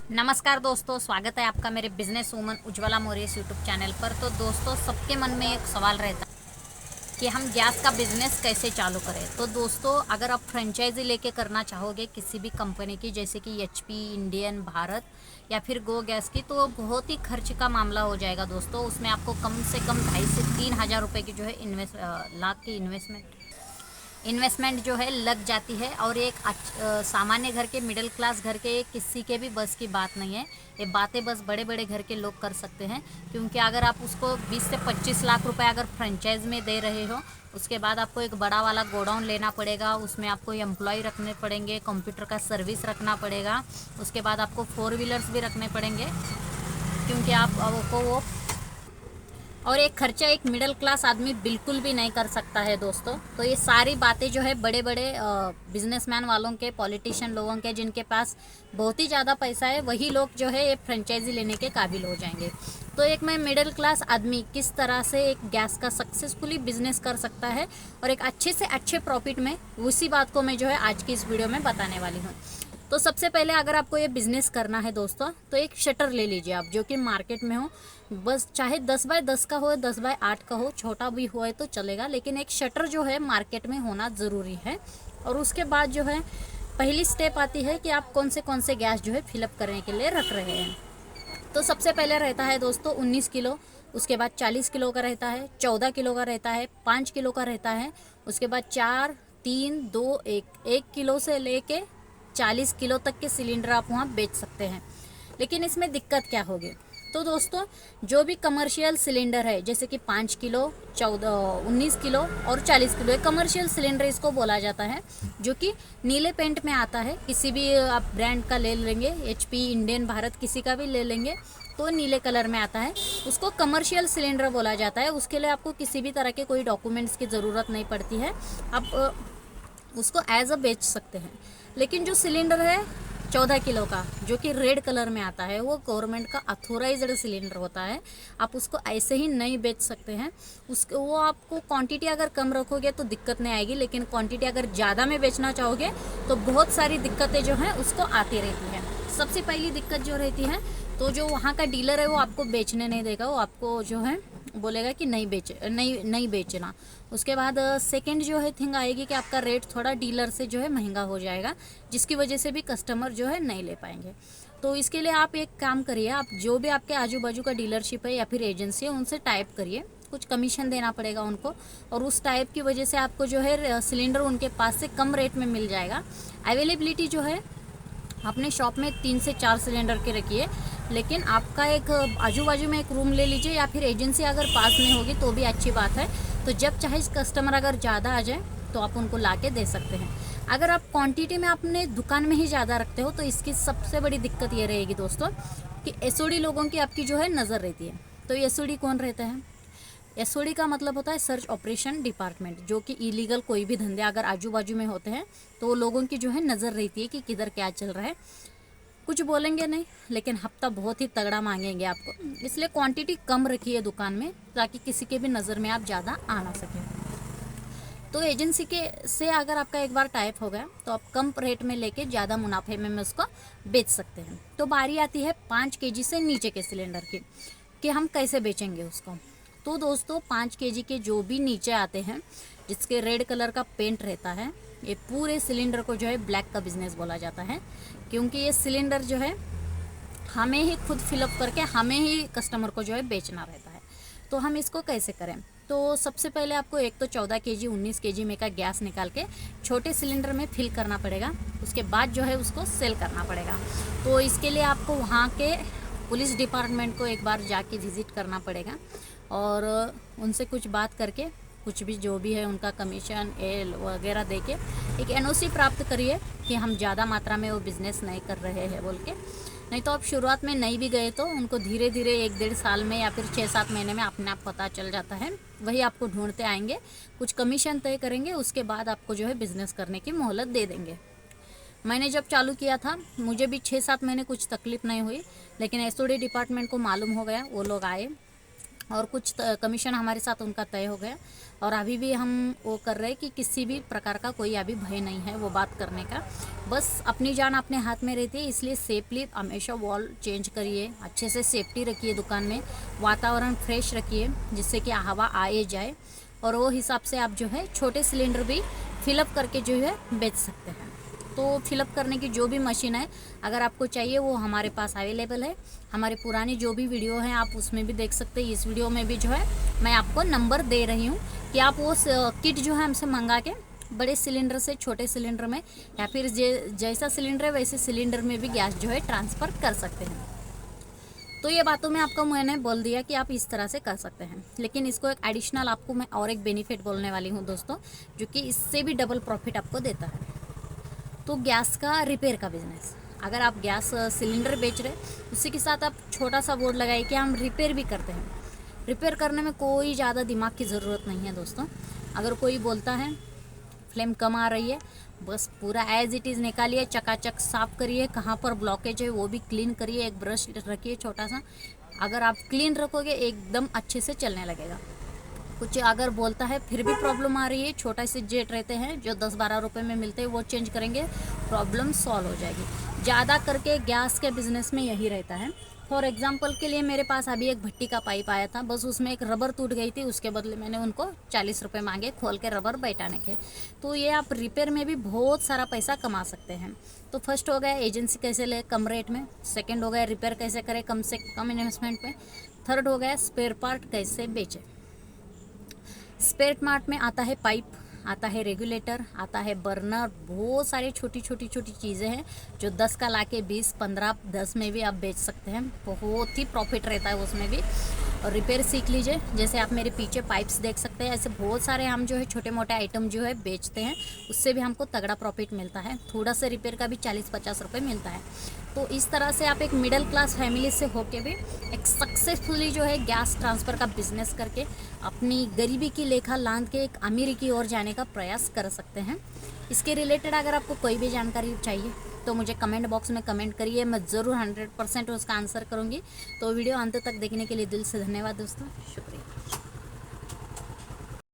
नमस्कार दोस्तों, स्वागत है आपका मेरे business woman Ujjwala Maurya YouTube channel पर। तो दोस्तों, सबके मन में एक सवाल रहता है कि हम गैस का बिजनेस कैसे चालू करें। तो दोस्तों, अगर आप फ्रेंचाइजी लेके करना चाहोगे किसी भी कंपनी की, जैसे कि एचपी, इंडियन, भारत या फिर गो गैस की, तो बहुत ही खर्च का मामला हो जाएगा दोस्तों। उसमें आपको कम से कम 2,500 से 3,000 रुपये की जो है लाख की इन्वेस्टमेंट जो है लग जाती है। और एक सामान्य घर के, मिडिल क्लास घर के किसी के भी बस की बात नहीं है। ये बातें बस बड़े बड़े घर के लोग कर सकते हैं, क्योंकि अगर आप उसको 20 से 25 लाख रुपए अगर फ्रेंचाइज में दे रहे हो, उसके बाद आपको एक बड़ा वाला गोडाउन लेना पड़ेगा, उसमें आपको एम्प्लॉय रखने पड़ेंगे, कंप्यूटर का सर्विस रखना पड़ेगा, उसके बाद आपको 4 व्हीलर्स भी रखने पड़ेंगे, क्योंकि आपको वो और एक खर्चा एक मिडिल क्लास आदमी बिल्कुल भी नहीं कर सकता है दोस्तों। तो ये सारी बातें जो है बड़े बड़े बिजनेसमैन वालों के, पॉलिटिशियन लोगों के, जिनके पास बहुत ही ज़्यादा पैसा है, वही लोग जो है ये फ्रेंचाइजी लेने के काबिल हो जाएंगे। तो एक मैं मिडिल क्लास आदमी किस तरह से एक गैस का सक्सेसफुली बिजनेस कर सकता है और एक अच्छे से अच्छे प्रॉफिट में, उसी बात को मैं जो है आज की इस वीडियो में बताने वाली हूँ। तो सबसे पहले अगर आपको ये बिज़नेस करना है दोस्तों, तो एक शटर ले लीजिए आप, जो कि मार्केट में हो। बस चाहे 10x10 का हो, 10x8 का हो, छोटा भी हो तो चलेगा, लेकिन एक शटर जो है मार्केट में होना ज़रूरी है। और उसके बाद जो है पहली स्टेप आती है कि आप कौन से गैस जो है फिलअप करने के लिए रख रहे हैं। तो सबसे पहले रहता है दोस्तों 19 किलो, उसके बाद 40 किलो का रहता है, 14 किलो का रहता है, 5 किलो का रहता है, उसके बाद 4, 3, 2, 1 किलो से लेके 40 किलो तक के सिलेंडर आप वहाँ बेच सकते हैं। लेकिन इसमें दिक्कत क्या होगी? तो दोस्तों, जो भी कमर्शियल सिलेंडर है, जैसे कि 5 किलो, 19 किलो और 40 किलो, एक कमर्शियल सिलेंडर इसको बोला जाता है, जो कि नीले पेंट में आता है। किसी भी आप ब्रांड का ले लेंगे, एचपी, इंडियन, भारत, किसी का भी ले लेंगे तो नीले कलर में आता है, उसको कमर्शियल सिलेंडर बोला जाता है। उसके लिए आपको किसी भी तरह के कोई डॉक्यूमेंट्स की ज़रूरत नहीं पड़ती है, आप उसको एज अ बेच सकते हैं। लेकिन जो सिलेंडर है 14 किलो का, जो कि रेड कलर में आता है, वो गवर्नमेंट का अथोराइज्ड सिलेंडर होता है। आप उसको ऐसे ही नहीं बेच सकते हैं। वो आपको क्वांटिटी अगर कम रखोगे तो दिक्कत नहीं आएगी, लेकिन क्वांटिटी अगर ज़्यादा में बेचना चाहोगे तो बहुत सारी दिक्कतें जो हैं उसको आती रहती हैं। सबसे पहली दिक्कत जो रहती है, तो जो वहाँ का डीलर है वो आपको बेचने नहीं देगा, वो आपको जो है बोलेगा कि नहीं बेचना। उसके बाद सेकंड जो है थिंग आएगी कि आपका रेट थोड़ा डीलर से जो है महंगा हो जाएगा, जिसकी वजह से भी कस्टमर जो है नहीं ले पाएंगे। तो इसके लिए आप एक काम करिए, आप जो भी आपके आजू बाजू का डीलरशिप है या फिर एजेंसी है, उनसे टाइप करिए, कुछ कमीशन देना पड़ेगा उनको, और उस टाइप की वजह से आपको जो है सिलेंडर उनके पास से कम रेट में मिल जाएगा। अवेलेबिलिटी जो है अपने शॉप में 3 से 4 सिलेंडर के रखिए, लेकिन आपका एक आजू बाजू में एक रूम ले लीजिए, या फिर एजेंसी अगर पास नहीं होगी तो भी अच्छी बात है। तो जब चाहे कस्टमर अगर ज़्यादा आ जाए तो आप उनको ला के दे सकते हैं। अगर आप क्वांटिटी में अपने दुकान में ही ज़्यादा रखते हो तो इसकी सबसे बड़ी दिक्कत ये रहेगी दोस्तों कि एसओडी लोगों की आपकी जो है नज़र रहती है। तो एसओडी कौन रहता है? एसओडी का मतलब होता है सर्च ऑपरेशन डिपार्टमेंट, जो कि इलीगल कोई भी धंधे अगर आजू बाजू में होते हैं तो वो लोगों की जो है नज़र रहती है कि किधर क्या चल रहा है। कुछ बोलेंगे नहीं, लेकिन हफ्ता बहुत ही तगड़ा मांगेंगे आपको। इसलिए क्वांटिटी कम रखिए दुकान में, ताकि किसी के भी नज़र में आप ज़्यादा आ ना सकें। तो एजेंसी के से अगर आपका एक बार टाइप हो गया तो आप कम रेट में लेके ज़्यादा मुनाफे में उसको बेच सकते हैं। तो बारी आती है 5 kg से नीचे के सिलेंडर की, कि हम कैसे बेचेंगे उसको। तो दोस्तों, 5 kg के जो भी नीचे आते हैं, जिसके रेड कलर का पेंट रहता है, ये पूरे सिलेंडर को जो है ब्लैक का बिजनेस बोला जाता है, क्योंकि ये सिलेंडर जो है हमें ही खुद फिलअप करके हमें ही कस्टमर को जो है बेचना रहता है। तो हम इसको कैसे करें? तो सबसे पहले आपको एक तो 14 kg, 19 kg में का गैस निकाल के छोटे सिलेंडर में फिल करना पड़ेगा, उसके बाद जो है उसको सेल करना पड़ेगा। तो इसके लिए आपको वहाँ के पुलिस डिपार्टमेंट को एक बार जाके विज़िट करना पड़ेगा, और उनसे कुछ बात करके, कुछ भी जो भी है उनका कमीशन एल वगैरह दे के एक एनओसी प्राप्त करिए कि हम ज़्यादा मात्रा में वो बिज़नेस नहीं कर रहे हैं बोल के। नहीं तो आप शुरुआत में नहीं भी गए तो उनको धीरे धीरे 1-1.5 साल में या फिर 6-7 महीने में अपने आप पता चल जाता है, वही आपको ढूंढते आएंगे, कुछ कमीशन तय करेंगे, उसके बाद आपको जो है बिज़नेस करने की मोहलत दे देंगे। मैंने जब चालू किया था मुझे भी 6-7 महीने कुछ तकलीफ़ नहीं हुई, लेकिन एसओडी डिपार्टमेंट को मालूम हो गया, वो लोग आए, और कुछ कमीशन हमारे साथ उनका तय हो गया। और अभी भी हम वो कर रहे हैं कि किसी भी प्रकार का कोई अभी भय नहीं है वो बात करने का। बस अपनी जान अपने हाथ में रहती है, इसलिए सेफली हमेशा वॉल चेंज करिए, अच्छे से सेफ्टी रखिए दुकान में, वातावरण फ्रेश रखिए जिससे कि हवा आए जाए, और वो हिसाब से आप जो है छोटे सिलेंडर भी फिलअप करके जो है बेच सकते हैं। तो फिलअप करने की जो भी मशीन है अगर आपको चाहिए वो हमारे पास अवेलेबल है। हमारे पुरानी जो भी वीडियो हैं आप उसमें भी देख सकते हैं। इस वीडियो में भी जो है मैं आपको नंबर दे रही हूँ कि आप वो किट जो है हमसे मंगा के बड़े सिलेंडर से छोटे सिलेंडर में, या फिर जैसा सिलेंडर है वैसे सिलेंडर में भी गैस जो है ट्रांसफ़र कर सकते हैं। तो ये बातों में आपको मैंने बोल दिया कि आप इस तरह से कर सकते हैं, लेकिन इसको एक एडिशनल आपको मैं और एक बेनिफिट बोलने वाली हूँ दोस्तों, जो कि इससे भी डबल प्रॉफिट आपको देता है। तो गैस का रिपेयर का बिजनेस, अगर आप गैस सिलेंडर बेच रहे उसी के साथ आप छोटा सा बोर्ड लगाइए कि हम रिपेयर भी करते हैं। रिपेयर करने में कोई ज़्यादा दिमाग की ज़रूरत नहीं है दोस्तों। अगर कोई बोलता है फ्लेम कम आ रही है, बस पूरा एज इट इज़ निकालिए, चकाचक साफ़ करिए, कहाँ पर ब्लॉकेज है वो भी क्लीन करिए, एक ब्रश रखिए छोटा सा। अगर आप क्लीन रखोगे एकदम अच्छे से चलने लगेगा। कुछ अगर बोलता है फिर भी प्रॉब्लम आ रही है, छोटा से जेट रहते हैं जो 10-12 रुपए में मिलते हैं वो चेंज करेंगे, प्रॉब्लम सॉल्व हो जाएगी। ज़्यादा करके गैस के बिज़नेस में यही रहता है। फॉर एग्जांपल के लिए मेरे पास अभी एक भट्टी का पाइप आया था, बस उसमें एक रबर टूट गई थी, उसके बदले मैंने उनको 40 रुपये मांगे खोल के रबर बैठाने के। तो ये आप रिपेयर में भी बहुत सारा पैसा कमा सकते हैं। तो फर्स्ट हो गया एजेंसी कैसे ले कम रेट में, सेकेंड हो गया रिपेयर कैसे करें कम से कम इन्वेस्टमेंट में, थर्ड हो गया स्पेयर पार्ट कैसे बेचें। स्पेयर पार्ट में आता है पाइप, आता है रेगुलेटर, आता है बर्नर, बहुत सारी छोटी छोटी चीज़ें हैं जो 10 का लाके 20, 15, 10 में भी आप बेच सकते हैं। बहुत ही प्रॉफिट रहता है उसमें भी। और रिपेयर सीख लीजिए, जैसे आप मेरे पीछे पाइप्स देख सकते हैं, ऐसे बहुत सारे हम जो है छोटे मोटे आइटम जो है बेचते हैं, उससे भी हमको तगड़ा प्रॉफिट मिलता है। थोड़ा सा रिपेयर का भी 40-50 रुपये मिलता है। तो इस तरह से आप एक मिडिल क्लास फैमिली से होके भी एक सक्सेसफुली जो है गैस ट्रांसफ़र का बिजनेस करके अपनी गरीबी की लेखा लांद के एक अमीरी की ओर जाने का प्रयास कर सकते हैं। इसके रिलेटेड अगर आपको कोई भी जानकारी चाहिए तो मुझे कमेंट बॉक्स में कमेंट करिए, मैं ज़रूर 100% उसका आंसर करूँगी। तो वीडियो अंत तक देखने के लिए दिल से धन्यवाद दोस्तों, शुक्रिया।